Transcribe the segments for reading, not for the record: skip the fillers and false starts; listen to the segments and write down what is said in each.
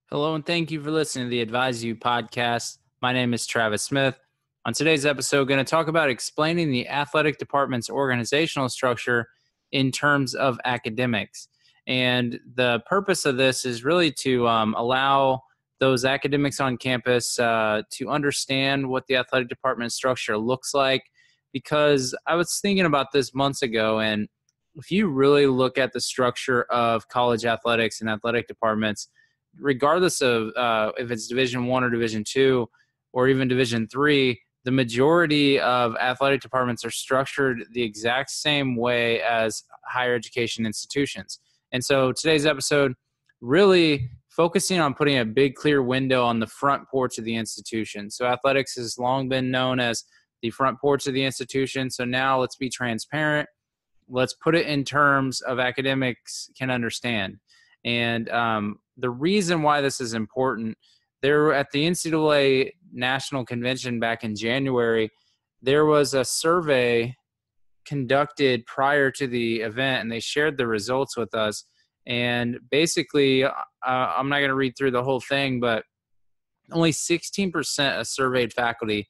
Hello, and thank you for listening to the AdvisEdu podcast. My name is Travis Smith. On today's episode, going to talk about explaining the athletic department's organizational structure in terms of academics. And the purpose of this is really to allow those academics on campus to understand what the athletic department structure looks like. Because I was thinking about this months ago, and if you really look at the structure of college athletics and athletic departments, regardless of if it's Division I or Division II or even Division III, the majority of athletic departments are structured the exact same way as higher education institutions. And so today's episode really focusing on putting a big clear window on the front porch of the institution. So athletics has long been known as the front porch of the institution. So now let's be transparent. Let's put it in terms of academics can understand. And the reason why this is important, there at the NCAA National Convention back in January, there was a survey conducted prior to the event, and they shared the results with us. And basically, I'm not going to read through the whole thing, but only 16% of surveyed faculty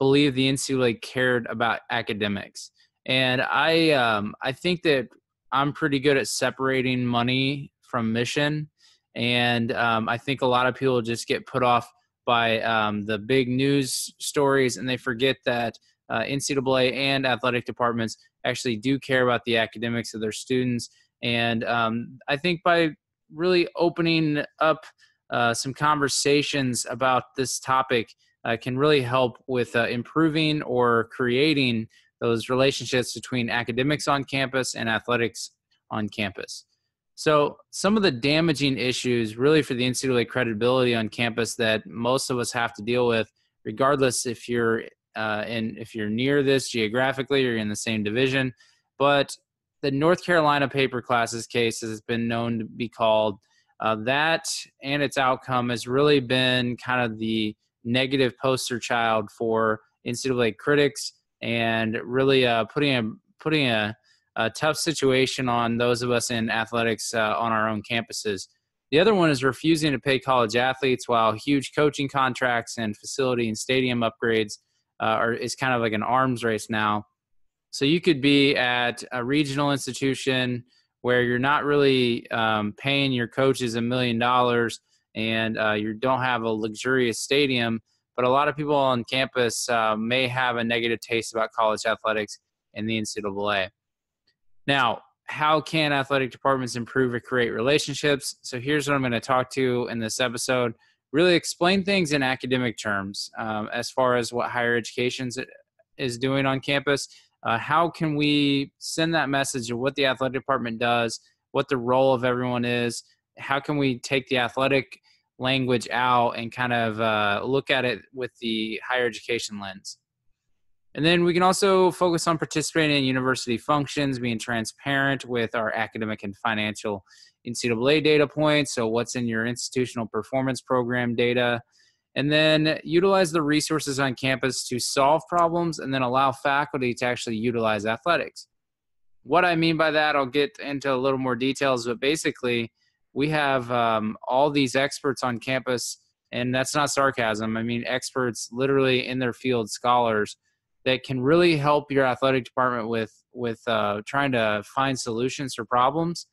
believe the NCAA cared about academics. And I think that I'm pretty good at separating money from mission. And I think a lot of people just get put off by the big news stories, and they forget that NCAA and athletic departments actually do care about the academics of their students. And I think by really opening up some conversations about this topic can really help with improving or creating those relationships between academics on campus and athletics on campus. So some of the damaging issues really for the NCAA credibility on campus that most of us have to deal with, regardless if you're if you're near this geographically or you're in the same division. But the North Carolina paper classes case has been known to be called that, and its outcome has really been kind of the negative poster child for NCAA critics, and really putting a tough situation on those of us in athletics on our own campuses. The other one is refusing to pay college athletes while huge coaching contracts and facility and stadium upgrades is kind of like an arms race now. So you could be at a regional institution where you're not really paying your coaches $1 million and you don't have a luxurious stadium, but a lot of people on campus may have a negative taste about college athletics and the NCAA. Now, how can athletic departments improve or create relationships? So here's what I'm going to talk to in this episode. Really explain things in academic terms as far as what higher education is doing on campus. How can we send that message of what the athletic department does, what the role of everyone is? How can we take the athletic language out and kind of look at it with the higher education lens? And then we can also focus on participating in university functions, being transparent with our academic and financial NCAA data points. So what's in your institutional performance program data? And then utilize the resources on campus to solve problems and then allow faculty to actually utilize athletics. What I mean by that, I'll get into a little more details, but basically we have all these experts on campus, and that's not sarcasm. I mean, experts literally in their field, scholars, that can really help your athletic department with trying to find solutions for problems.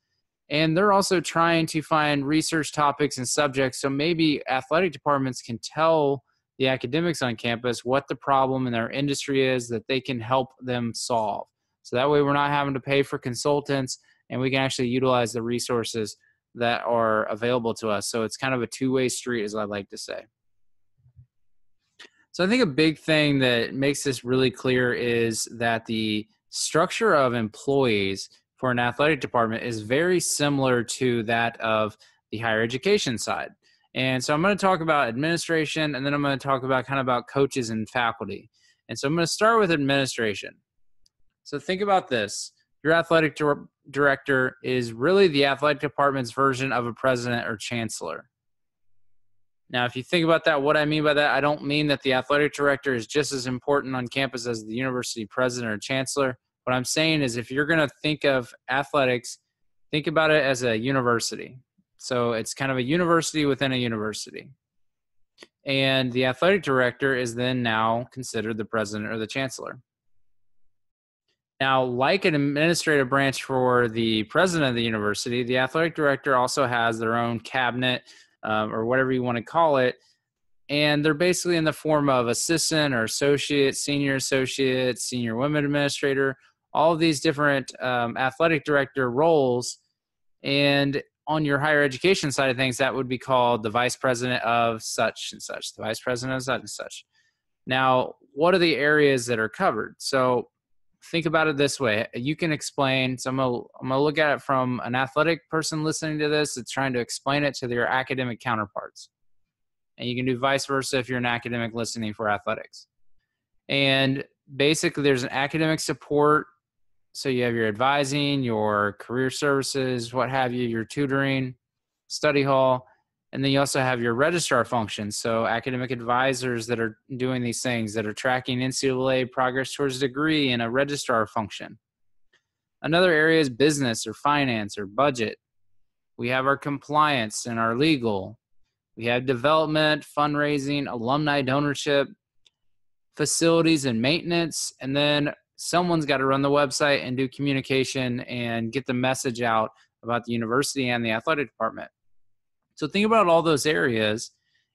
And they're also trying to find research topics and subjects. So maybe athletic departments can tell the academics on campus what the problem in their industry is that they can help them solve. So that way we're not having to pay for consultants, and we can actually utilize the resources that are available to us. So it's kind of a two-way street, as I like to say. So I think a big thing that makes this really clear is that the structure of employees for an athletic department is very similar to that of the higher education side. And so I'm going to talk about administration, and then I'm going to talk about kind of about coaches and faculty. And so I'm going to start with administration. So think about this. Your athletic director is really the athletic department's version of a president or chancellor. Now, if you think about that, what I mean by that, I don't mean that the athletic director is just as important on campus as the university president or chancellor. What I'm saying is if you're going to think of athletics, think about it as a university. So it's kind of a university within a university. And the athletic director is then now considered the president or the chancellor. Now, like an administrative branch for the president of the university, the athletic director also has their own cabinet, or whatever you want to call it. And they're basically in the form of assistant or associate, senior women administrator, all of these different athletic director roles. And on your higher education side of things, that would be called the vice president of such and such, the vice president of such and such. Now, what are the areas that are covered? So think about it this way. You can explain, so I'm gonna look at it from an athletic person listening to this that's trying to explain it to their academic counterparts. And you can do vice versa if you're an academic listening for athletics. And basically there's an academic support. So you have your advising, your career services, what have you, your tutoring, study hall. And then you also have your registrar functions. So academic advisors that are doing these things, that are tracking NCAA progress towards a degree, in a registrar function. Another area is business or finance or budget. We have our compliance and our legal. We have development, fundraising, alumni donorship, facilities and maintenance, and then someone's got to run the website and do communication and get the message out about the university and the athletic department. So think about all those areas,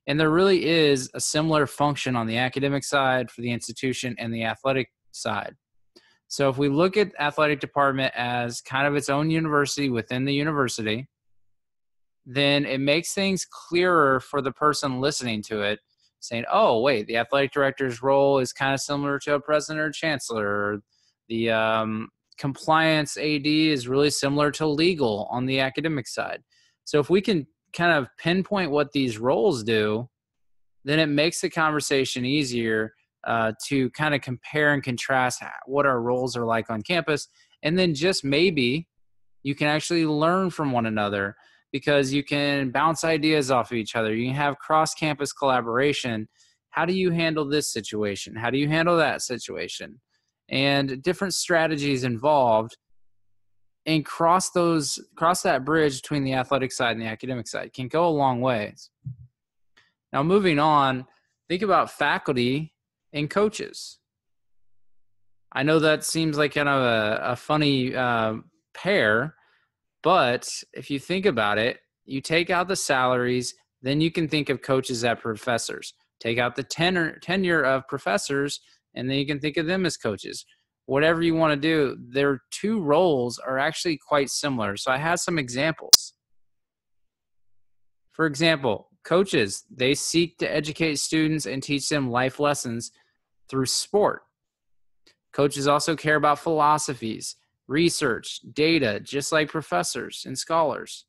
and there really is a similar function on the academic side for the institution and the athletic side. So if we look at athletic department as kind of its own university within the university, then it makes things clearer for the person listening to it, saying, oh, wait, the athletic director's role is kind of similar to a president or chancellor. Or the compliance AD is really similar to legal on the academic side. So if we can kind of pinpoint what these roles do, then it makes the conversation easier to kind of compare and contrast what our roles are like on campus. And then just maybe you can actually learn from one another, because you can bounce ideas off of each other. You can have cross-campus collaboration. How do you handle this situation? How do you handle that situation? And different strategies involved, and cross that bridge between the athletic side and the academic side can go a long ways. Now, moving on, think about faculty and coaches. I know that seems like kind of a funny pair, but if you think about it, you take out the salaries, then you can think of coaches as professors. Take out the tenure of professors, and then you can think of them as coaches. Whatever you want to do, their two roles are actually quite similar. So I have some examples. For example, coaches, they seek to educate students and teach them life lessons through sport. Coaches also care about philosophies, research, data, just like professors and scholars.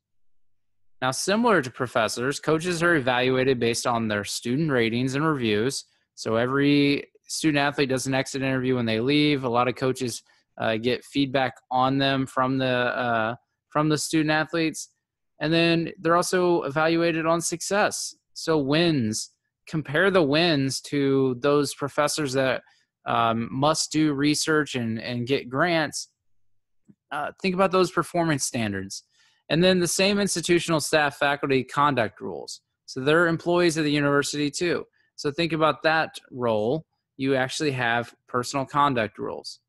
Now, similar to professors, coaches are evaluated based on their student ratings and reviews. So every student athlete does an exit interview when they leave. A lot of coaches get feedback on them from the student athletes. And then they're also evaluated on success. So wins, compare the wins to those professors that must do research and get grants. Think about those performance standards. And then the same institutional staff faculty conduct rules. So they're employees of the university too. So think about that role. You actually have personal conduct rules.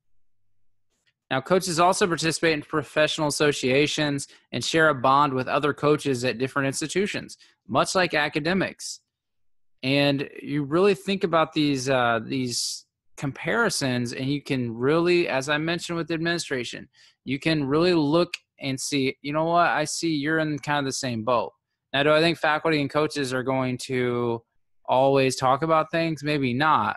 Now, coaches also participate in professional associations and share a bond with other coaches at different institutions, much like academics. And you really think about these comparisons, and you can really, as I mentioned with administration, you can really look and see, you know what, I see you're in kind of the same boat. Now, do I think faculty and coaches are going to always talk about things? Maybe not.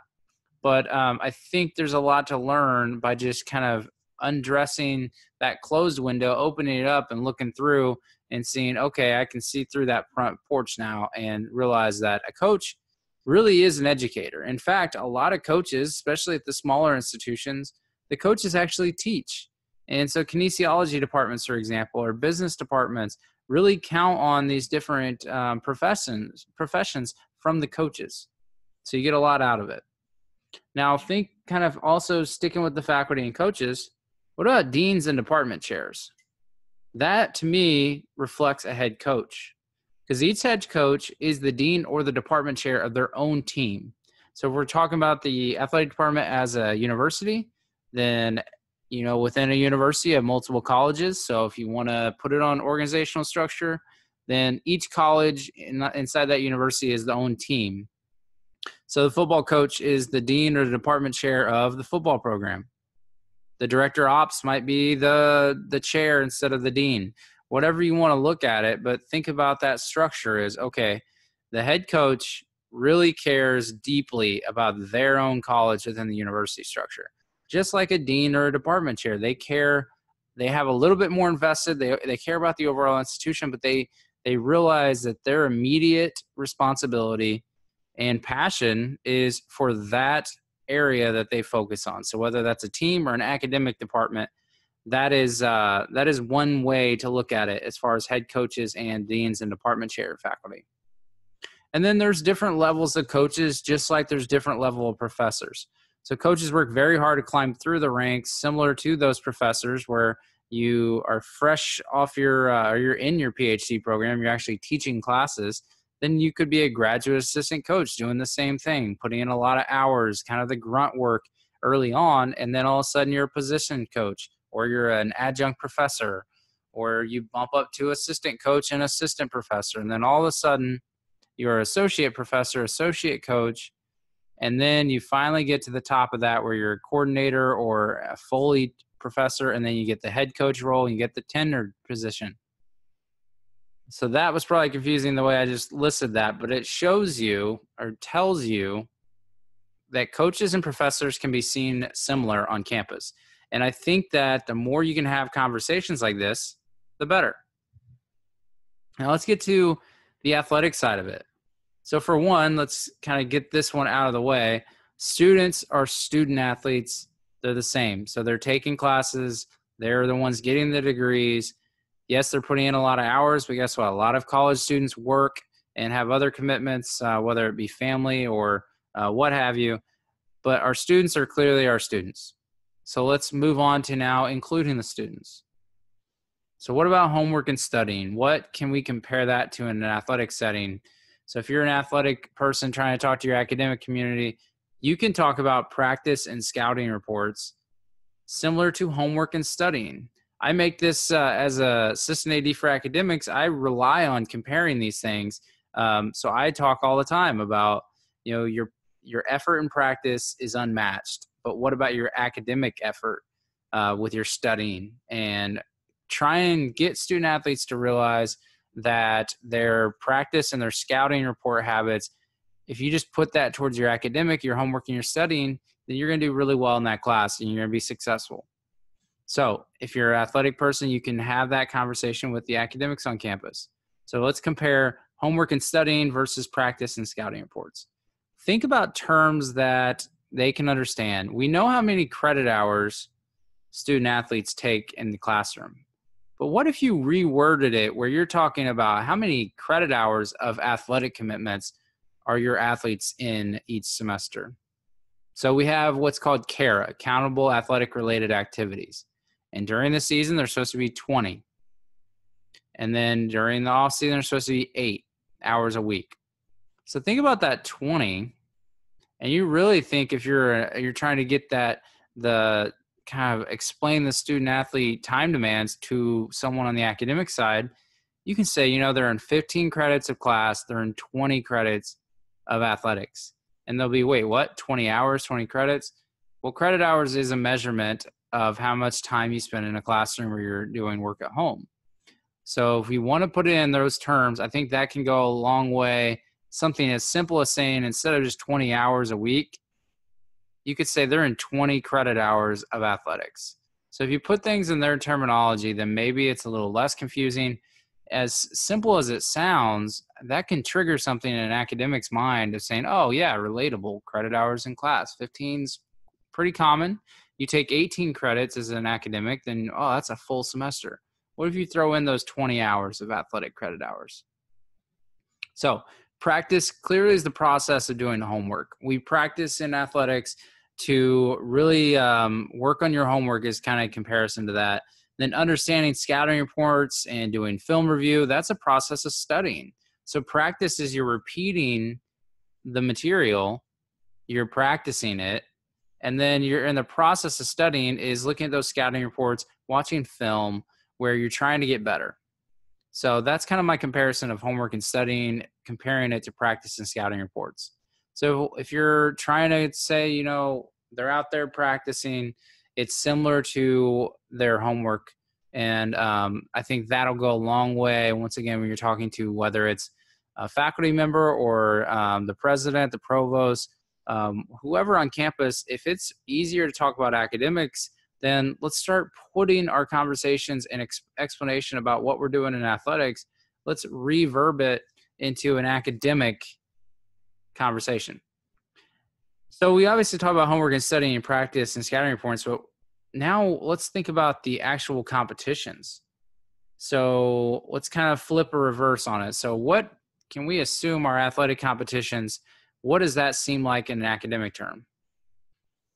But I think there's a lot to learn by just kind of undressing that closed window, opening it up and looking through and seeing, okay, I can see through that front porch now and realize that a coach really is an educator. In fact, a lot of coaches, especially at the smaller institutions, the coaches actually teach. And so kinesiology departments, for example, or business departments really count on these different professions from the coaches. So you get a lot out of it. Now, think kind of also sticking with the faculty and coaches, what about deans and department chairs? That to me reflects a head coach, because each head coach is the dean or the department chair of their own team. So if we're talking about the athletic department as a university, then within a university you have multiple colleges. So if you want to put it on organizational structure, then each college inside that university is the own team. So the football coach is the dean or the department chair of the football program. The director of ops might be the chair instead of the dean. Whatever you want to look at it, but think about that structure is, okay, the head coach really cares deeply about their own college within the university structure. Just like a dean or a department chair, they have a little bit more invested. They care about the overall institution, but they realize that their immediate responsibility and passion is for that area that they focus on. So whether that's a team or an academic department, that is one way to look at it as far as head coaches and deans and department chair faculty. And then there's different levels of coaches, just like there's different level of professors. So coaches work very hard to climb through the ranks, similar to those professors where you are fresh off or you're in your PhD program, you're actually teaching classes. Then you could be a graduate assistant coach doing the same thing, putting in a lot of hours, kind of the grunt work early on, and then all of a sudden you're a position coach, or you're an adjunct professor, or you bump up to assistant coach and assistant professor, and then all of a sudden you're associate professor, associate coach, and then you finally get to the top of that where you're a coordinator or a Foley professor, and then you get the head coach role and you get the tenured position. So that was probably confusing the way I just listed that, but it shows you or tells you that coaches and professors can be seen similar on campus. And I think that the more you can have conversations like this, the better. Now let's get to the athletic side of it. So for one, let's kind of get this one out of the way. Students are student athletes. They're the same. So they're taking classes. They're the ones getting the degrees. Yes, they're putting in a lot of hours, but guess what? A lot of college students work and have other commitments, whether it be family or what have you. But our students are clearly our students. So let's move on to now including the students. So what about homework and studying? What can we compare that to in an athletic setting? So if you're an athletic person trying to talk to your academic community, you can talk about practice and scouting reports similar to homework and studying. I make this as a assistant AD for academics. I rely on comparing these things. So I talk all the time about, your effort in practice is unmatched, but what about your academic effort with your studying? And try and get student athletes to realize that their practice and their scouting report habits, if you just put that towards your academic, your homework, and your studying, then you're going to do really well in that class and you're going to be successful. So if you're an athletic person, you can have that conversation with the academics on campus. So let's compare homework and studying versus practice and scouting reports. Think about terms that they can understand. We know how many credit hours student athletes take in the classroom. But what if you reworded it where you're talking about how many credit hours of athletic commitments are your athletes in each semester? So we have what's called CARA, Accountable Athletic Related Activities. And during the season, there's supposed to be 20. And then during the off season, there's supposed to be 8 hours a week. So think about that 20, and you really think if you're trying to get the kind of explain the student athlete time demands to someone on the academic side, you can say, they're in 15 credits of class, they're in 20 credits of athletics. And they'll be, wait, what? 20 hours, 20 credits? Well, credit hours is a measurement of how much time you spend in a classroom or you're doing work at home. So if we want to put it in those terms, I think that can go a long way. Something as simple as saying instead of just 20 hours a week, you could say they're in 20 credit hours of athletics. So if you put things in their terminology, then maybe it's a little less confusing. As simple as it sounds, that can trigger something in an academic's mind of saying, oh yeah, relatable, credit hours in class. 15's pretty common. You take 18 credits as an academic, then, oh, that's a full semester. What if you throw in those 20 hours of athletic credit hours? So practice clearly is the process of doing homework. We practice in athletics to really work on your homework is kind of comparison to that. Then understanding scouting reports and doing film review, that's a process of studying. So practice is you're repeating the material, you're practicing it, and then you're in the process of studying is looking at those scouting reports, watching film where you're trying to get better. So that's kind of my comparison of homework and studying, comparing it to practice and scouting reports. So if you're trying to say, they're out there practicing, it's similar to their homework. And I think that'll go a long way, once again, when you're talking to whether it's a faculty member or the president, the provost, whoever on campus. If it's easier to talk about academics, then let's start putting our conversations and explanation about what we're doing in athletics. Let's reverb it into an academic conversation. So we obviously talk about homework and studying and practice and scouting reports, but now let's think about the actual competitions. So let's kind of flip a reverse on it. So what can we assume are athletic competitions? What does that seem like in an academic term?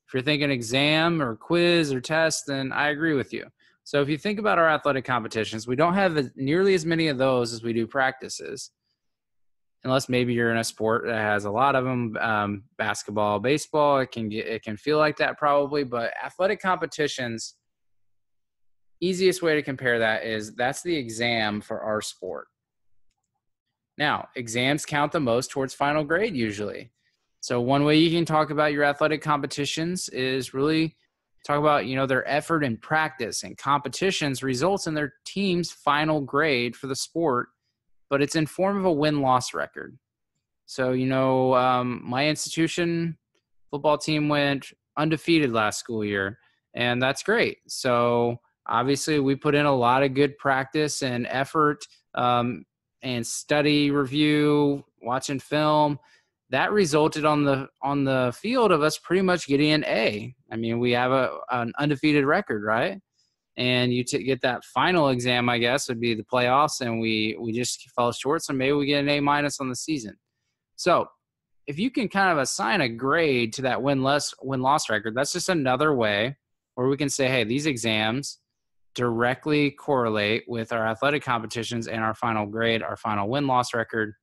If you're thinking exam or quiz or test, then I agree with you. So if you think about our athletic competitions, we don't have nearly as many of those as we do practices, unless maybe you're in a sport that has a lot of them. Basketball, baseball, it can feel like that probably, but athletic competitions, easiest way to compare that is that's the exam for our sport. Now, exams count the most towards final grade usually. So one way you can talk about your athletic competitions is really talk about, their effort in practice, and competitions results in their team's final grade for the sport, but it's in form of a win-loss record. So, my institution football team went undefeated last school year, and that's great. So obviously we put in a lot of good practice and effort and study, review, watching film. That resulted on the field of us pretty much getting an A. I mean, we have an undefeated record, right? And you get that final exam, I guess, would be the playoffs, and we just fell short, so maybe we get an A- on the season. So if you can kind of assign a grade to that win-loss record, that's just another way where we can say, hey, these exams directly correlate with our athletic competitions and our final grade, our final win-loss record.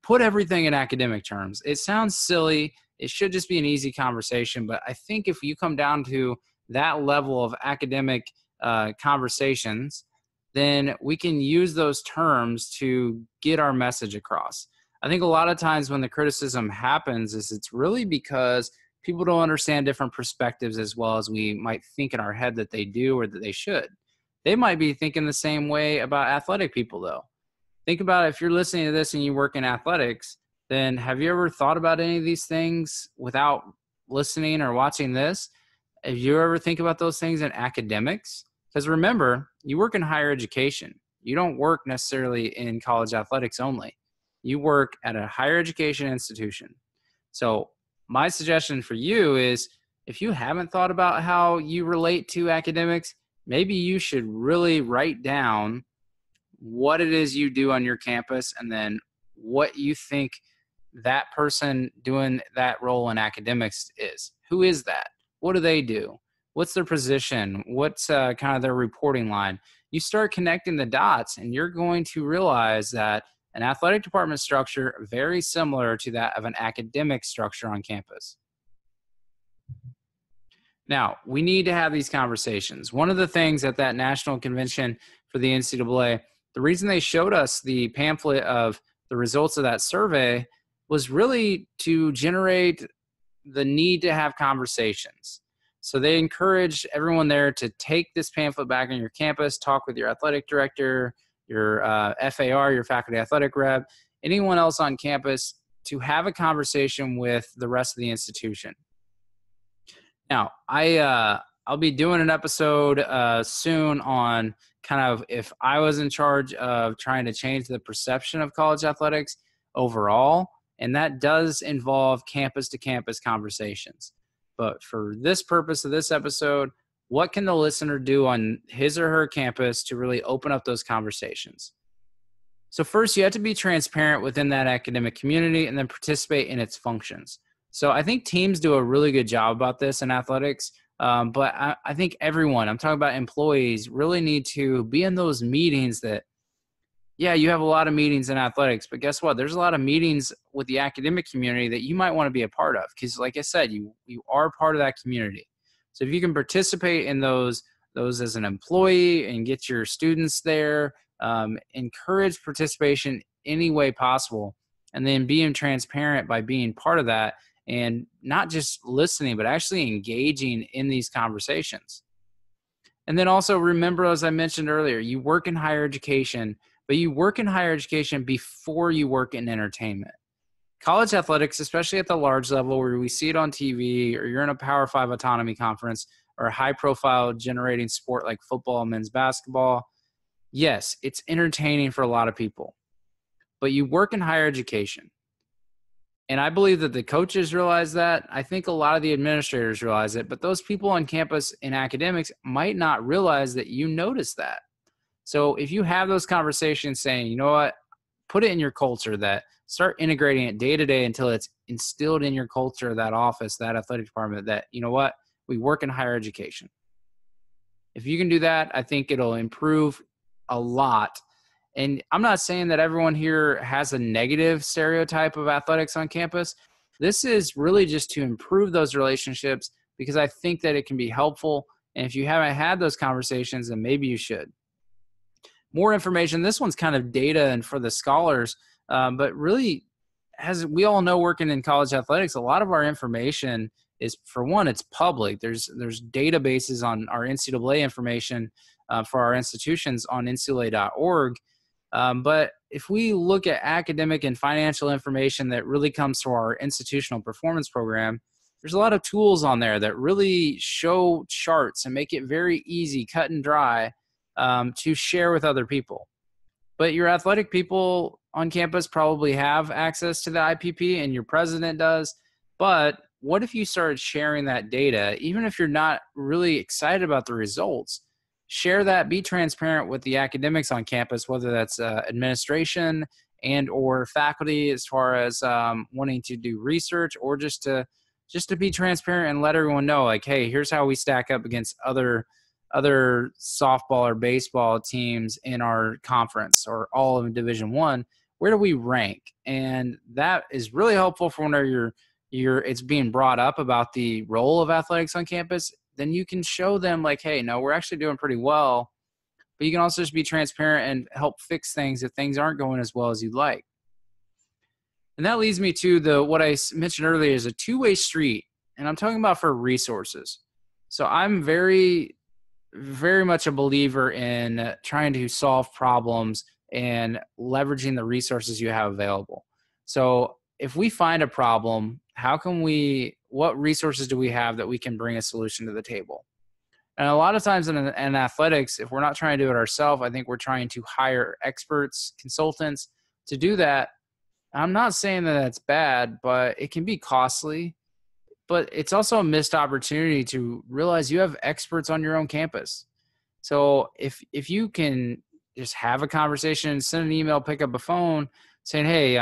Put everything in academic terms. It sounds silly. It should just be an easy conversation, but I think if you come down to that level of academic conversations, then we can use those terms to get our message across. I think a lot of times when the criticism happens is it's really because people don't understand different perspectives as well as we might think in our head that they do or that they should. They might be thinking the same way about athletic people, though. Think about it, if you're listening to this and you work in athletics, then have you ever thought about any of these things without listening or watching this? Have you ever think about those things in academics? Because remember, you work in higher education. You don't work necessarily in college athletics only. You work at a higher education institution. So my suggestion for you is, if you haven't thought about how you relate to academics, maybe you should really write down what it is you do on your campus, and then what you think that person doing that role in academics is. Who is that? What do they do? What's their position? What's kind of their reporting line? You start connecting the dots, and you're going to realize that an athletic department structure very similar to that of an academic structure on campus. Now, we need to have these conversations. One of the things at that national convention for the NCAA, the reason they showed us the pamphlet of the results of that survey was really to generate the need to have conversations. So they encouraged everyone there to take this pamphlet back on your campus, talk with your athletic director, your FAR, your faculty athletic rep, anyone else on campus, to have a conversation with the rest of the institution. Now, I'll be doing an episode soon on kind of if I was in charge of trying to change the perception of college athletics overall, and that does involve campus-to-campus conversations. But for this purpose of this episode, what can the listener do on his or her campus to really open up those conversations? So first, you have to be transparent within that academic community and then participate in its functions. So I think teams do a really good job about this in athletics. But I think everyone, I'm talking about employees, really need to be in those meetings that, yeah, you have a lot of meetings in athletics, but guess what? There's a lot of meetings with the academic community that you might want to be a part of because, like I said, you are part of that community. So if you can participate in those as an employee and get your students there, encourage participation any way possible, and then being transparent by being part of that and not just listening, but actually engaging in these conversations. And then also remember, as I mentioned earlier, you work in higher education, but you work in higher education before you work in entertainment. College athletics, especially at the large level where we see it on TV or you're in a Power Five autonomy conference or a high profile generating sport like football and men's basketball, yes, it's entertaining for a lot of people, but you work in higher education. And I believe that the coaches realize that. I think a lot of the administrators realize it, but those people on campus in academics might not realize that you notice that. So if you have those conversations saying, you know what, put it in your culture, that start integrating it day to day until it's instilled in your culture, that office, that athletic department, that, you know what, we work in higher education. If you can do that, I think it'll improve a lot. And I'm not saying that everyone here has a negative stereotype of athletics on campus. This is really just to improve those relationships because I think that it can be helpful. And if you haven't had those conversations, then maybe you should. More information. This one's kind of data and for the scholars, but really, as we all know, working in college athletics, a lot of our information is, for one, it's public. There's databases on our NCAA information for our institutions on ncaa.org. But if we look at academic and financial information that really comes to our institutional performance program, there's a lot of tools on there that really show charts and make it very easy, cut and dry, to share with other people. But your athletic people on campus probably have access to the IPP and your president does. But what if you started sharing that data, even if you're not really excited about the results? Share that, be transparent with the academics on campus, whether that's administration and or faculty as far as wanting to do research, or just to be transparent and let everyone know, like, hey, here's how we stack up against other softball or baseball teams in our conference or all of Division I. Where do we rank? And that is really helpful for whenever it's being brought up about the role of athletics on campus. Then you can show them, like, hey, no, we're actually doing pretty well. But you can also just be transparent and help fix things if things aren't going as well as you'd like. And that leads me to what I mentioned earlier is a two-way street. And I'm talking about for resources. So I'm very, very much a believer in trying to solve problems and leveraging the resources you have available. So if we find a problem, what resources do we have that we can bring a solution to the table? And a lot of times in athletics, if we're not trying to do it ourselves, I think we're trying to hire experts, consultants to do that. I'm not saying that that's bad, but it can be costly. But it's also a missed opportunity to realize you have experts on your own campus. So if you can just have a conversation, send an email, pick up a phone saying, hey,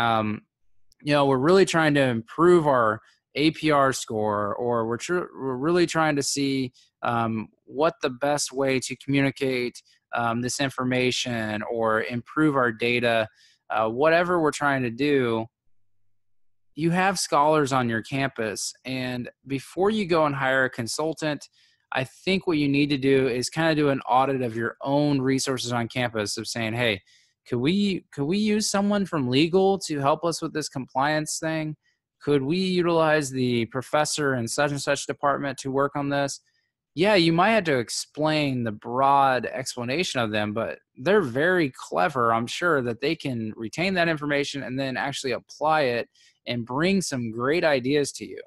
we're really trying to improve our APR score, or we're really trying to see what the best way to communicate this information or improve our data, whatever we're trying to do. You have scholars on your campus, and before you go and hire a consultant, I think what you need to do is kind of do an audit of your own resources on campus of saying, hey, could we use someone from legal to help us with this compliance thing? Could we utilize the professor in such and such department to work on this? Yeah, you might have to explain the broad explanation of them, but they're very clever. I'm sure that they can retain that information and then actually apply it and bring some great ideas to you.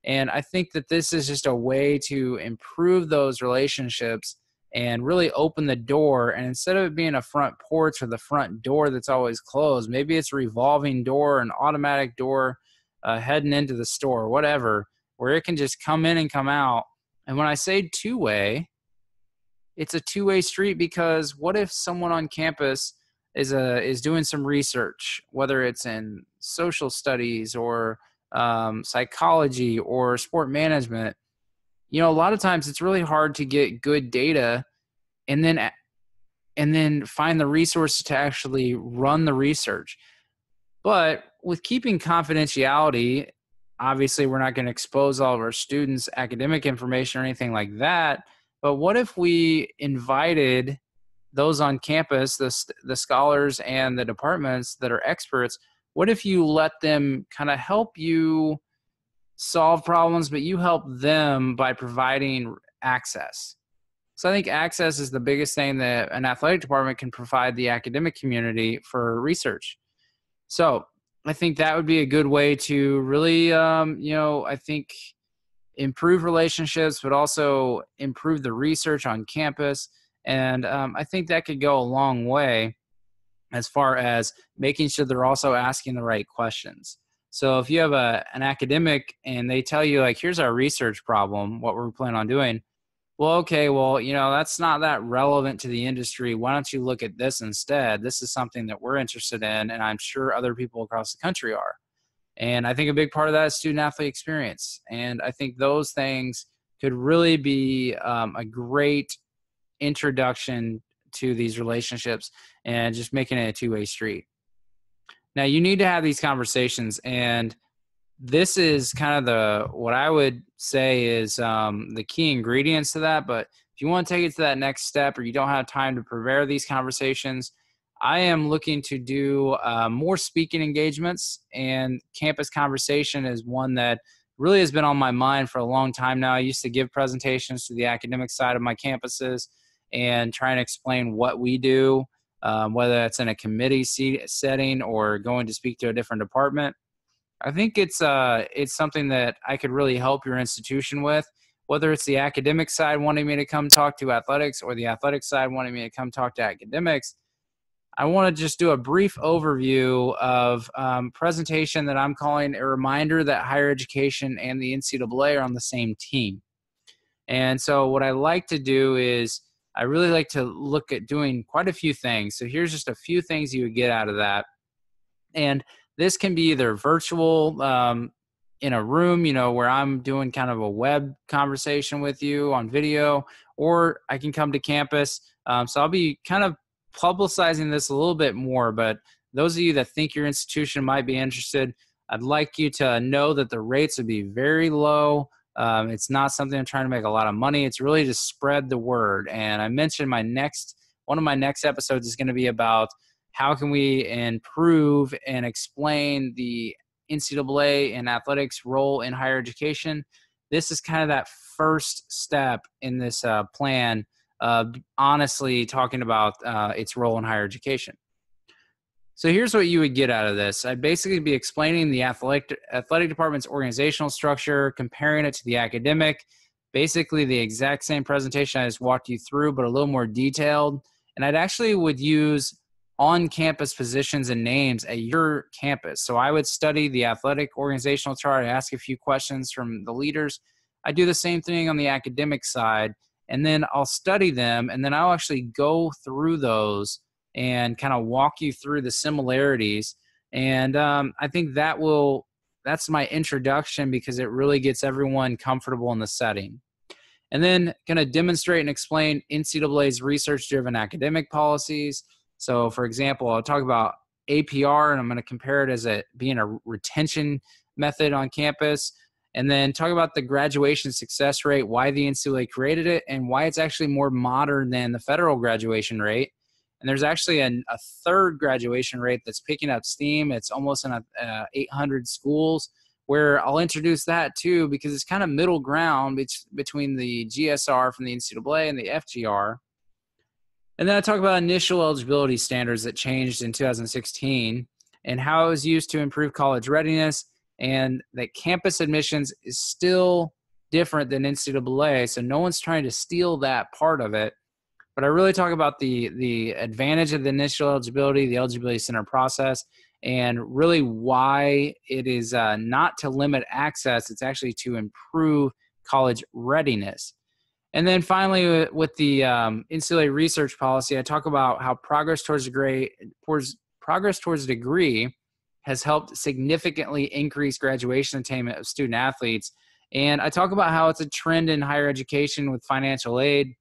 And I think that this is just a way to improve those relationships and really open the door. And instead of it being a front porch or the front door that's always closed, maybe it's a revolving door, an automatic door heading into the store, whatever, where it can just come in and come out. And when I say two-way, it's a two-way street, because what if someone on campus is doing some research, whether it's in social studies or psychology or sport management? a lot of times it's really hard to get good data and then find the resources to actually run the research. But with keeping confidentiality, obviously we're not going to expose all of our students' academic information or anything like that. But what if we invited those on campus, the scholars and the departments that are experts? What if you let them kind of help you solve problems, but you help them by providing access? So I think access is the biggest thing that an athletic department can provide the academic community for research. So I think that would be a good way to really, I think improve relationships, but also improve the research on campus. And I think that could go a long way as far as making sure they're also asking the right questions. So if you have an academic and they tell you, like, here's our research problem, what we're planning on doing. Well, okay, that's not that relevant to the industry. Why don't you look at this instead? This is something that we're interested in, and I'm sure other people across the country are. And I think a big part of that is student athlete experience. And I think those things could really be a great introduction to these relationships and just making it a two-way street. Now, you need to have these conversations, and this is kind of what I would say is the key ingredients to that. But if you want to take it to that next step, or you don't have time to prepare these conversations, I am looking to do more speaking engagements, and campus conversation is one that really has been on my mind for a long time now. I used to give presentations to the academic side of my campuses and try and explain what we do, whether it's in a committee setting or going to speak to a different department. I think it's something that I could really help your institution with, whether it's the academic side wanting me to come talk to athletics or the athletic side wanting me to come talk to academics. I want to just do a brief overview of presentation that I'm calling a reminder that higher education and the NCAA are on the same team. And so what I like to do is I really like to look at doing quite a few things. So here's just a few things you would get out of that. And this can be either virtual in a room, where I'm doing kind of a web conversation with you on video, or I can come to campus. So I'll be kind of publicizing this a little bit more, but those of you that think your institution might be interested, I'd like you to know that the rates would be very low. It's not something I'm trying to make a lot of money. It's really to spread the word. And I mentioned one of my next episodes is going to be about how can we improve and explain the NCAA and athletics role in higher education. This is kind of that first step in this plan, honestly talking about its role in higher education. So here's what you would get out of this. I'd basically be explaining the athletic department's organizational structure, comparing it to the academic, basically the exact same presentation I just walked you through, but a little more detailed. And I'd actually would use on-campus positions and names at your campus. So I would study the athletic organizational chart, ask a few questions from the leaders. I do the same thing on the academic side, and then I'll study them, and then I'll actually go through those and kind of walk you through the similarities. And I think that's my introduction, because it really gets everyone comfortable in the setting. And then going to demonstrate and explain NCAA's research-driven academic policies. So, for example, I'll talk about APR, and I'm going to compare it as being a retention method on campus, and then talk about the graduation success rate, why the NCAA created it, and why it's actually more modern than the federal graduation rate. And there's actually a third graduation rate that's picking up steam. It's almost in 800 schools, where I'll introduce that too, because it's kind of middle ground between the GSR from the NCAA and the FGR. And then I talk about initial eligibility standards that changed in 2016 and how it was used to improve college readiness, and that campus admissions is still different than NCAA. So no one's trying to steal that part of it. But I really talk about the advantage of the initial eligibility, the eligibility center process, and really why it is not to limit access. It's actually to improve college readiness. And then finally, with the NCAA research policy, I talk about how progress towards a degree has helped significantly increase graduation attainment of student athletes. And I talk about how it's a trend in higher education with financial aid,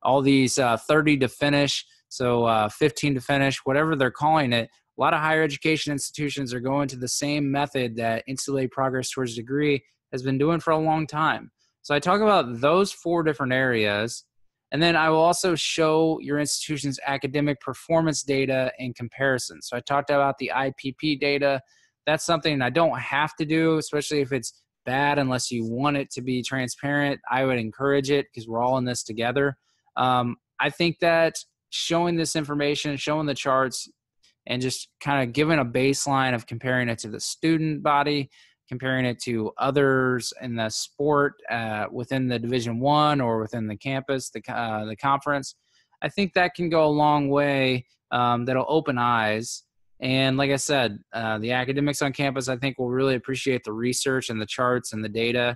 all these 30 to finish, so 15 to finish, whatever they're calling it. A lot of higher education institutions are going to the same method that NCAA Progress Towards Degree has been doing for a long time. So I talk about those 4 different areas. And then I will also show your institution's academic performance data in comparison. So I talked about the IPP data. That's something I don't have to do, especially if it's bad, unless you want it to be transparent. I would encourage it because we're all in this together. I think that showing this information, showing the charts, and just kind of giving a baseline of comparing it to the student body, comparing it to others in the sport within the Division I or within the campus, the conference, I think that can go a long way. That'll open eyes. And like I said, the academics on campus, I think, will really appreciate the research and the charts and the data.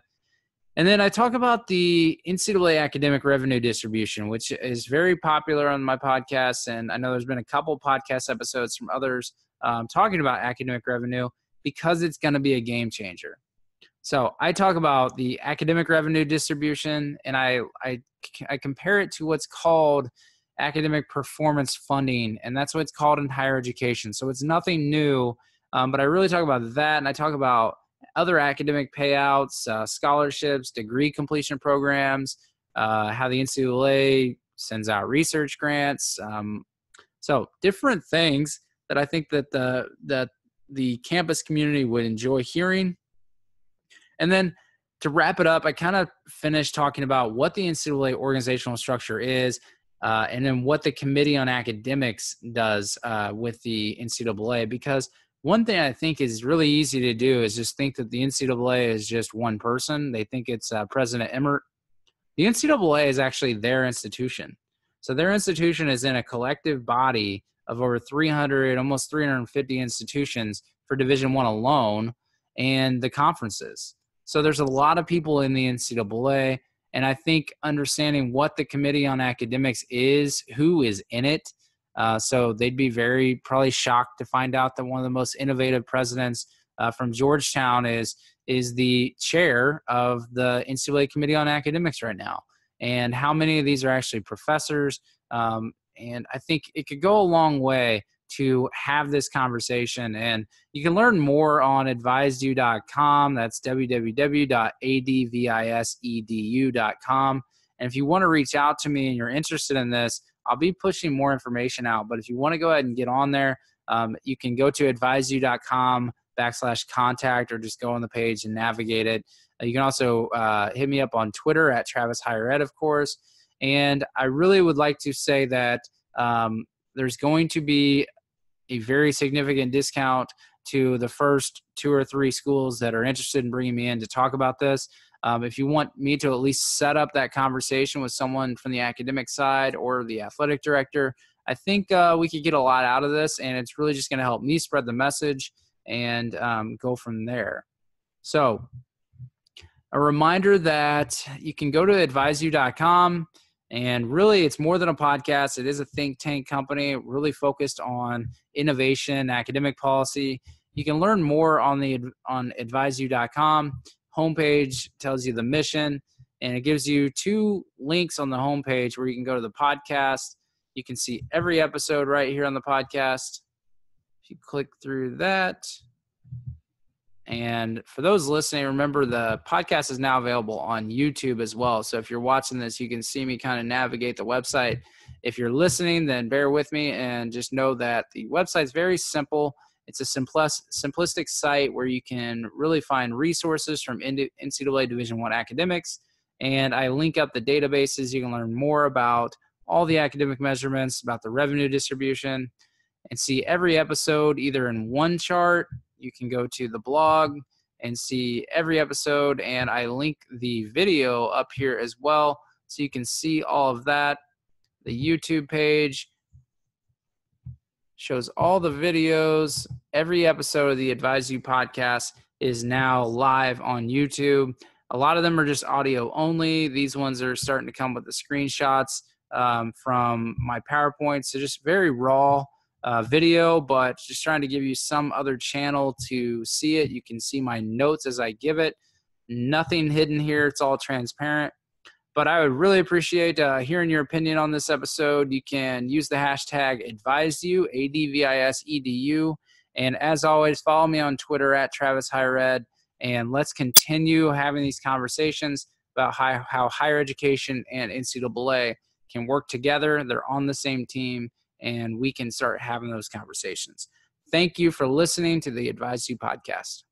And then I talk about the NCAA academic revenue distribution, which is very popular on my podcast. And I know there's been a couple podcast episodes from others talking about academic revenue because it's going to be a game changer. So I talk about the academic revenue distribution, and I compare it to what's called academic performance funding, and that's what it's called in higher education. So it's nothing new, but I really talk about that, and I talk about other academic payouts, scholarships, degree completion programs, how the NCAA sends out research grants. So different things that I think that the campus community would enjoy hearing. And then to wrap it up, I kind of finished talking about what the NCAA organizational structure is, and then what the Committee on Academics does with the NCAA, because one thing I think is really easy to do is just think that the NCAA is just one person. They think it's President Emmert. The NCAA is actually their institution. So their institution is in a collective body of over 300, almost 350 institutions for Division I alone, and the conferences. So there's a lot of people in the NCAA, and I think understanding what the Committee on Academics is, who is in it, so they'd be very probably shocked to find out that one of the most innovative presidents from Georgetown is the chair of the NCAA Committee on Academics right now, and how many of these are actually professors. And I think it could go a long way to have this conversation. And you can learn more on AdvisEdu.com. That's www.advisedu.com. And if you want to reach out to me and you're interested in this, I'll be pushing more information out. But if you want to go ahead and get on there, you can go to advisedu.com/contact, or just go on the page and navigate it. You can also hit me up on Twitter at Travis Higher Ed, of course. And I really would like to say that there's going to be a very significant discount to the first 2 or 3 schools that are interested in bringing me in to talk about this. If you want me to at least set up that conversation with someone from the academic side or the athletic director, I think we could get a lot out of this, and it's really just going to help me spread the message and go from there. So a reminder that you can go to adviseu.com, and really it's more than a podcast. It is a think tank company really focused on innovation, academic policy. You can learn more on adviseu.com. Homepage tells you the mission, and it gives you 2 links on the homepage where you can go to the podcast. You can see every episode right here on the podcast. If you click through that. And for those listening, remember the podcast is now available on YouTube as well. So if you're watching this, you can see me kind of navigate the website. If you're listening, then bear with me and just know that the website's very simple. It's a simplistic site where you can really find resources from NCAA Division I academics. And I link up the databases. You can learn more about all the academic measurements, about the revenue distribution, and see every episode either in one chart. You can go to the blog and see every episode, and I link the video up here as well, so you can see all of that. The YouTube page shows all the videos. Every episode of the AdvisEdu podcast is now live on YouTube. A lot of them are just audio only. These ones are starting to come with the screenshots from my PowerPoint, so just very raw video, but just trying to give you some other channel to see it. You can see my notes as I give it. Nothing hidden here. It's all transparent. But I would really appreciate hearing your opinion on this episode. You can use the hashtag AdvisEdu, AdvisEdu. And as always, follow me on Twitter at Travis Higher Ed. And let's continue having these conversations about how higher education and NCAA can work together. They're on the same team, and we can start having those conversations. Thank you for listening to the AdvisEdu podcast.